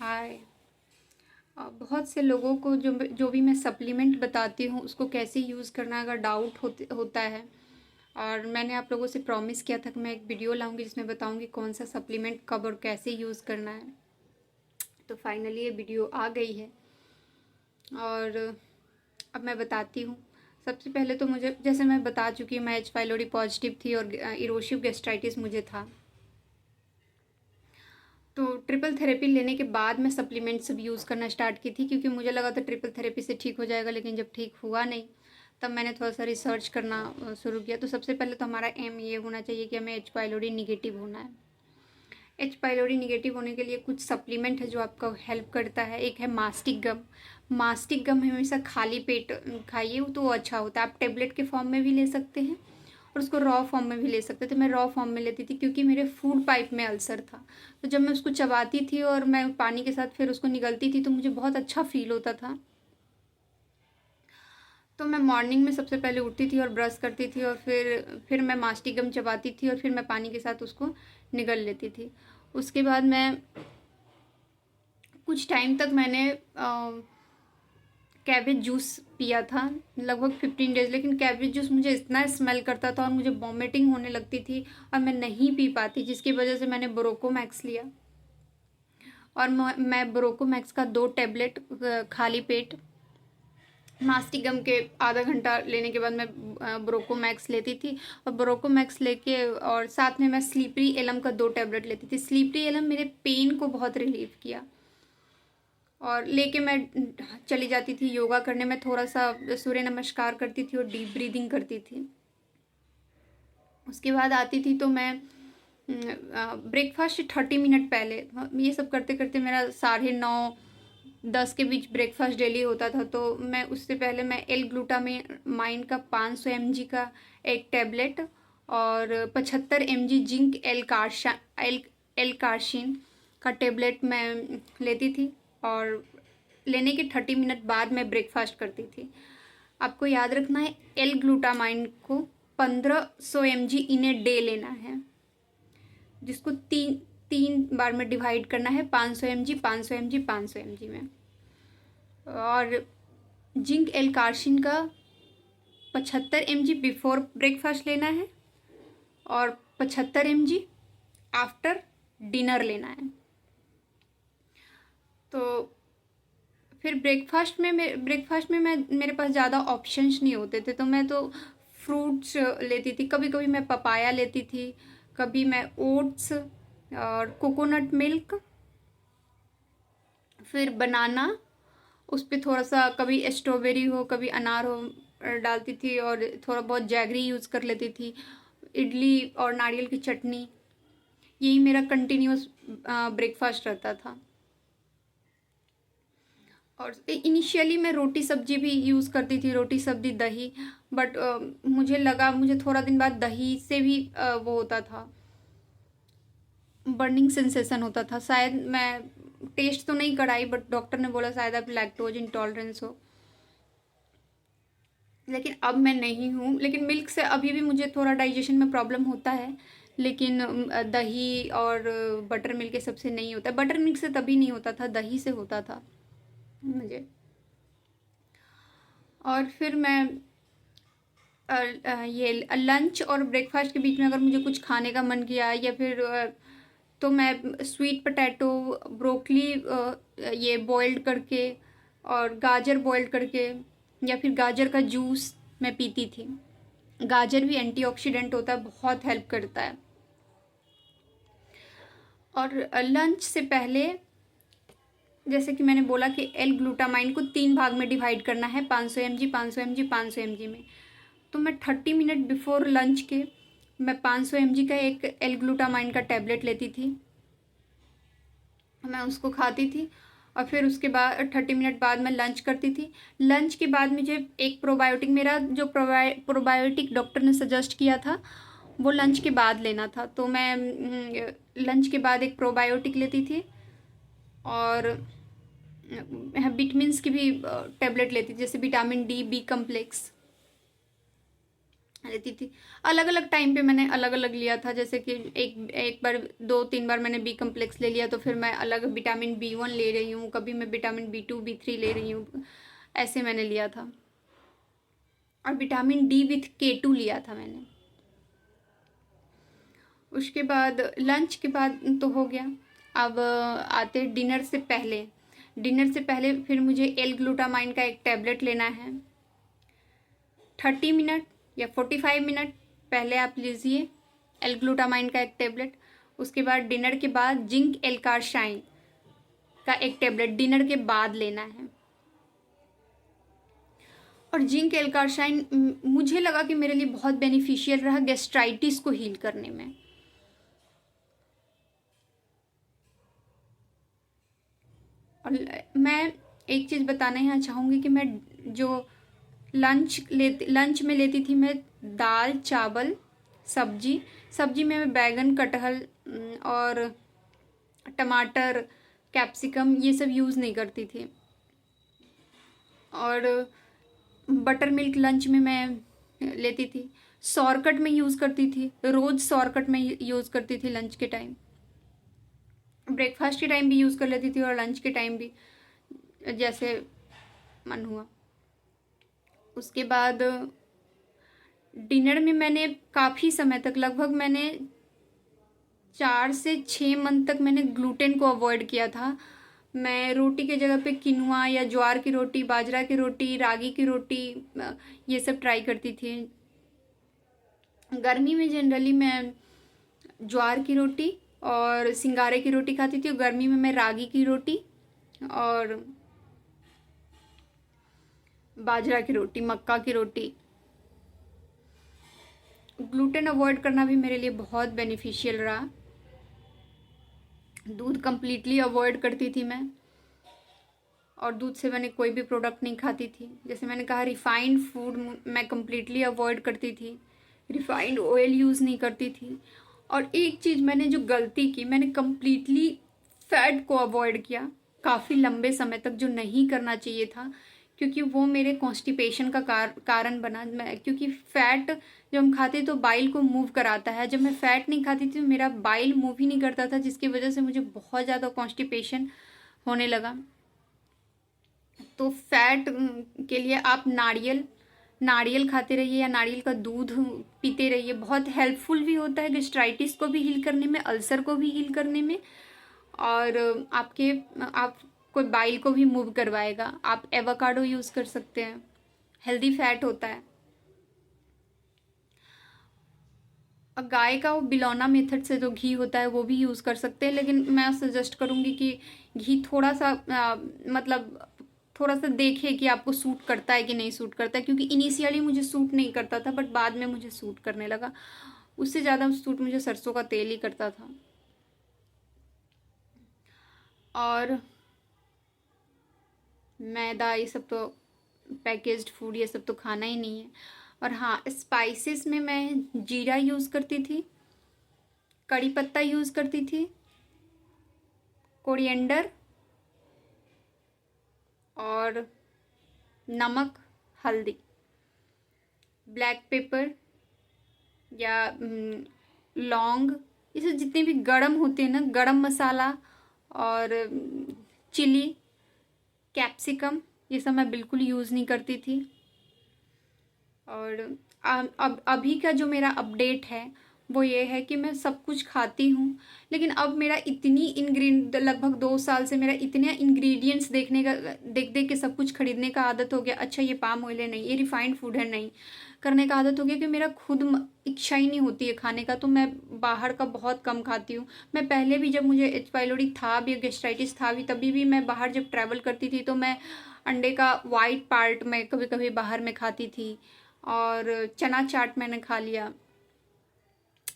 हाय। बहुत से लोगों को जो जो भी मैं सप्लीमेंट बताती हूँ उसको कैसे यूज़ करना अगर डाउट होता है। और मैंने आप लोगों से प्रॉमिस किया था कि मैं एक वीडियो लाऊंगी जिसमें बताऊंगी कौन सा सप्लीमेंट कब और कैसे यूज़ करना है। तो फाइनली ये वीडियो आ गई है और अब मैं बताती हूँ। सबसे पहले तो मुझे, जैसे मैं बता चुकी हूँ, मैं एच पाइलोरी पॉजिटिव थी और इरोसिव गैस्ट्राइटिस मुझे था। तो ट्रिपल थेरेपी लेने के बाद मैं सप्लीमेंट सब यूज़ करना स्टार्ट की थी, क्योंकि मुझे लगा था ट्रिपल थेरेपी से ठीक हो जाएगा, लेकिन जब ठीक हुआ नहीं तब मैंने थोड़ा सा रिसर्च करना शुरू किया। तो सबसे पहले तो हमारा एम ये होना चाहिए कि हमें एच पाइलोरी निगेटिव होना है। एच पाइलोरी निगेटिव होने के लिए कुछ सप्लीमेंट है जो आपका हेल्प करता है। एक है मास्टिक गम। मास्टिक गम हमेशा खाली पेट खाइए तो वो अच्छा होता है। आप टेबलेट के फॉर्म में भी ले सकते हैं और उसको रॉ फॉर्म में भी ले सकते थे। मैं रॉ फॉर्म में लेती थी क्योंकि मेरे फूड पाइप में अल्सर था। तो जब मैं उसको चबाती थी और मैं पानी के साथ फिर उसको निगलती थी तो मुझे बहुत अच्छा फील होता था। तो मैं मॉर्निंग में सबसे पहले उठती थी और ब्रश करती थी और फिर मैं मास्टिक गम चबाती थी और फिर मैं पानी के साथ उसको निगल लेती थी। उसके बाद मैं कुछ टाइम तक मैंने कैबेज जूस पिया था, लगभग 15 डेज। लेकिन कैबेज जूस मुझे इतना स्मेल करता था और मुझे वॉमिटिंग होने लगती थी और मैं नहीं पी पाती, जिसकी वजह से मैंने ब्रोकोमैक्स लिया। और मैं ब्रोकोमैक्स का 2 टैबलेट खाली पेट मास्टिक गम के आधा घंटा लेने के बाद मैं ब्रोकोमैक्स लेती थी। और ब्रोकोमैक्स लेके और साथ में मैं स्लीपरी एलम का 2 टैबलेट लेती थी। स्लीपरी एलम मेरे पेन को बहुत रिलीव किया। और लेके मैं चली जाती थी योगा करने में, थोड़ा सा सूर्य नमस्कार करती थी और डीप ब्रीदिंग करती थी। उसके बाद आती थी तो मैं ब्रेकफास्ट 30 मिनट पहले, ये सब करते करते मेरा 9:30 के बीच ब्रेकफास्ट डेली होता था। तो मैं उससे पहले मैं एल ग्लूटामाइन का 500 mg का 1 टैबलेट और 75 mg जिंक एल कार्शिन का टैबलेट मैं लेती थी। और लेने के 30 मिनट बाद मैं ब्रेकफास्ट करती थी। आपको याद रखना है, एल ग्लूटामाइन को 1500 mg इन ए डे लेना है, जिसको तीन तीन बार में डिवाइड करना है, 500 mg 500 mg 500 mg में। और जिंक एल कार्शिन का 75 mg बिफोर ब्रेकफास्ट लेना है और 75 mg आफ्टर डिनर लेना है। तो फिर ब्रेकफास्ट में मैं मेरे पास ज़्यादा ऑप्शंस नहीं होते थे, तो मैं तो फ्रूट्स लेती थी। कभी कभी मैं पपाया लेती थी, कभी मैं ओट्स और कोकोनट मिल्क, फिर बनाना, उस पर थोड़ा सा कभी स्ट्रॉबेरी हो कभी अनार हो डालती थी, और थोड़ा बहुत जैगरी यूज़ कर लेती थी। इडली और नारियल की चटनी, यही मेरा कंटिन्यूस ब्रेकफास्ट रहता था। और इनिशियली मैं रोटी सब्जी भी यूज़ करती थी, रोटी सब्जी दही। बट मुझे थोड़ा दिन बाद दही से भी वो होता था, बर्निंग सेंसेशन होता था। शायद मैं टेस्ट तो नहीं कराई, बट डॉक्टर ने बोला शायद आप लैक्टोज इंटॉलरेंस हो। लेकिन अब मैं नहीं हूँ। लेकिन मिल्क से अभी भी मुझे थोड़ा डाइजेशन में प्रॉब्लम होता है, लेकिन दही और बटर मिल्क के सबसे नहीं होता। बटर मिल्क से तभी नहीं होता था, दही से होता था मुझे। और फिर मैं ये लंच और ब्रेकफास्ट के बीच में अगर मुझे कुछ खाने का मन किया, या फिर तो मैं स्वीट पोटैटो, ब्रोकली ये बॉइल्ड करके और गाजर बॉइल्ड करके, या फिर गाजर का जूस मैं पीती थी। गाजर भी एंटीऑक्सीडेंट होता है, बहुत हेल्प करता है। और लंच से पहले, जैसे कि मैंने बोला कि एल ग्लूटामाइन को 3 भाग में डिवाइड करना है, 500 mg 500 mg 500 mg में। तो मैं 30 मिनट बिफोर लंच के मैं 500 mg का एक एल ग्लूटामाइन का टैबलेट लेती थी, मैं उसको खाती थी। और फिर उसके बाद 30 मिनट बाद मैं लंच करती थी। लंच के बाद मुझे एक प्रोबायोटिक, मेरा जो प्रोबायोटिक डॉक्टर ने सजेस्ट किया था वो लंच के बाद लेना था। तो मैं लंच के बाद एक प्रोबायोटिक लेती थी और विटामिन्स की भी टैबलेट लेती थी, जैसे विटामिन डी, बी कम्प्लेक्स। लेती थी। अलग अलग टाइम पे मैंने अलग अलग लिया था, जैसे कि एक एक बार 2-3 बार मैंने बी कम्प्लेक्स ले लिया, तो फिर मैं अलग विटामिन B1 ले रही हूँ, कभी मैं विटामिन B2 B3 ले रही हूँ, ऐसे मैंने लिया था। और विटामिन D विथ K2 लिया था मैंने। उसके बाद लंच के बाद तो हो गया। अब आते डिनर से पहले। डिनर से पहले फिर मुझे एल ग्लूटामाइन का एक टैबलेट लेना है। 30 मिनट या 45 मिनट पहले आप लीजिए एल ग्लूटामाइन का एक टेबलेट। उसके बाद डिनर के बाद जिंक एल कार्शाइन का एक टेबलेट डिनर के बाद लेना है। और जिंक एल कार्शाइन मुझे लगा कि मेरे लिए बहुत बेनिफिशियल रहा गैस्ट्राइटिस को हील करने में। और मैं एक चीज़ बताना यहाँ चाहूँगी कि मैं जो लंच में लेती थी, मैं दाल चावल सब्जी सब्जी में मैं बैगन कटहल और टमाटर कैप्सिकम ये सब यूज़ नहीं करती थी। और बटर मिल्क लंच में मैं लेती थी। शॉर्टकट में यूज़ करती थी, रोज़ शॉर्टकट में यूज़ करती थी लंच के टाइम। ब्रेकफास्ट के टाइम भी यूज़ कर लेती थी और लंच के टाइम भी, जैसे मन हुआ। उसके बाद डिनर में मैंने काफ़ी समय तक, लगभग मैंने 4 से 6 मंथ तक मैंने ग्लूटेन को अवॉइड किया था। मैं रोटी के जगह पे किनुआ या ज्वार की रोटी, बाजरा की रोटी, रागी की रोटी ये सब ट्राई करती थी। गर्मी में जनरली मैं ज्वार की रोटी और सिंगारे की रोटी खाती थी, और गर्मी में मैं रागी की रोटी और बाजरा की रोटी, मक्का की रोटी। ग्लूटेन अवॉइड करना भी मेरे लिए बहुत बेनिफिशियल रहा। दूध कंप्लीटली अवॉइड करती थी मैं, और दूध से मैंने कोई भी प्रोडक्ट नहीं खाती थी। जैसे मैंने कहा, रिफाइंड फूड मैं कंप्लीटली अवॉइड करती थी, रिफाइंड ऑयल यूज़ नहीं करती थी। और एक चीज़ मैंने जो गलती की, मैंने कंप्लीटली फैट को अवॉइड किया काफ़ी लंबे समय तक, जो नहीं करना चाहिए था, क्योंकि वो मेरे कॉन्स्टिपेशन का कारण बना। क्योंकि फैट जब हम खाते तो बाइल को मूव कराता है, जब मैं फैट नहीं खाती थी तो मेरा बाइल मूव ही नहीं करता था, जिसकी वजह से मुझे बहुत ज़्यादा कॉन्स्टिपेशन होने लगा। तो फैट के लिए आप नारियल खाते रहिए या नारियल का दूध पीते रहिए, बहुत हेल्पफुल भी होता है गैस्ट्राइटिस को भी हील करने में, अल्सर को भी हील करने में, और आपको बाइल को भी मूव करवाएगा। आप एवोकाडो यूज़ कर सकते हैं, हेल्दी फैट होता है। और गाय का वो बिलौना मेथड से जो घी होता है वो भी यूज़ कर सकते हैं, लेकिन मैं सजेस्ट करूँगी कि घी थोड़ा सा मतलब थोड़ा सा देखें कि आपको सूट करता है कि नहीं सूट करता है, क्योंकि इनिशियली मुझे सूट नहीं करता था, बट बाद में मुझे सूट करने लगा। उससे ज़्यादा सूट मुझे सरसों का तेल ही करता था। और मैदा ये सब तो, पैकेज्ड फूड ये सब तो खाना ही नहीं है। और हाँ, स्पाइसेस में मैं जीरा यूज़ करती थी, कड़ी पत्ता यूज़ करती थी, कोरिएंडर और नमक, हल्दी, ब्लैक पेपर या लौंग, ये सब जितने भी गरम होते हैं ना, गरम मसाला और चिली, कैप्सिकम, ये सब मैं बिल्कुल यूज़ नहीं करती थी। और अब अभी का जो मेरा अपडेट है वो ये है कि मैं सब कुछ खाती हूँ, लेकिन अब मेरा लगभग 2 साल से मेरा इतने इंग्रेडिएंट्स देख देख के सब कुछ खरीदने का आदत हो गया। अच्छा, ये पाम ऑयल है, नहीं, ये रिफाइंड फूड है, नहीं करने का आदत हो गया कि मेरा खुद इच्छा ही नहीं होती है खाने का, तो मैं बाहर का बहुत कम खाती हूँ। मैं पहले भी, जब मुझे H. पाइलोरी था भी, गैस्ट्राइटिस था भी, तभी भी मैं बाहर जब ट्रैवल करती थी तो मैं अंडे का वाइट पार्ट में कभी कभी बाहर में खाती थी, और चना चाट मैंने खा लिया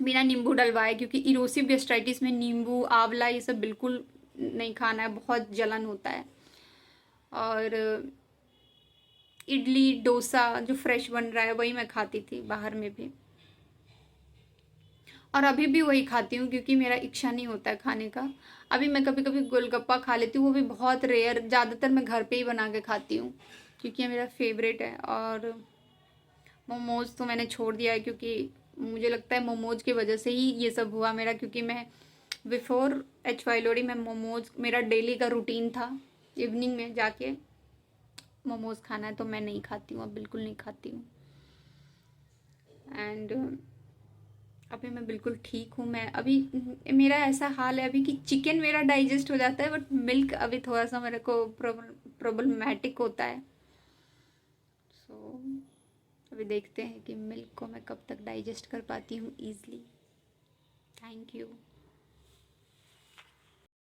बिना नींबू डलवाए, क्योंकि इरोसिव गैस्ट्राइटिस में नींबू आंवला ये सब बिल्कुल नहीं खाना है, बहुत जलन होता है। और इडली डोसा जो फ्रेश बन रहा है वही मैं खाती थी बाहर में भी, और अभी भी वही खाती हूँ क्योंकि मेरा इच्छा नहीं होता है खाने का। अभी मैं कभी कभी गोलगप्पा खा लेती हूँ, वो भी बहुत रेयर, ज़्यादातर मैं घर पे ही बना के खाती हूँ क्योंकि ये मेरा फेवरेट है। और मोमोज़ तो मैंने छोड़ दिया है, क्योंकि मुझे लगता है मोमोज की वजह से ही ये सब हुआ मेरा, क्योंकि मैं बिफोर एच वाइलोरी में मोमोज मेरा डेली का रूटीन था, इवनिंग में जाके मोमोज खाना है, तो मैं नहीं खाती हूँ, अब बिल्कुल नहीं खाती हूँ। एंड अभी मैं बिल्कुल ठीक हूँ। मैं अभी मेरा ऐसा हाल है अभी कि चिकन मेरा डाइजेस्ट हो जाता है, बट मिल्क अभी थोड़ा सा मेरे को प्रॉब्लमेटिक होता है। सो अभी देखते हैं कि मिल्क को मैं कब तक डाइजेस्ट कर पाती हूँ ईजली। Thank you.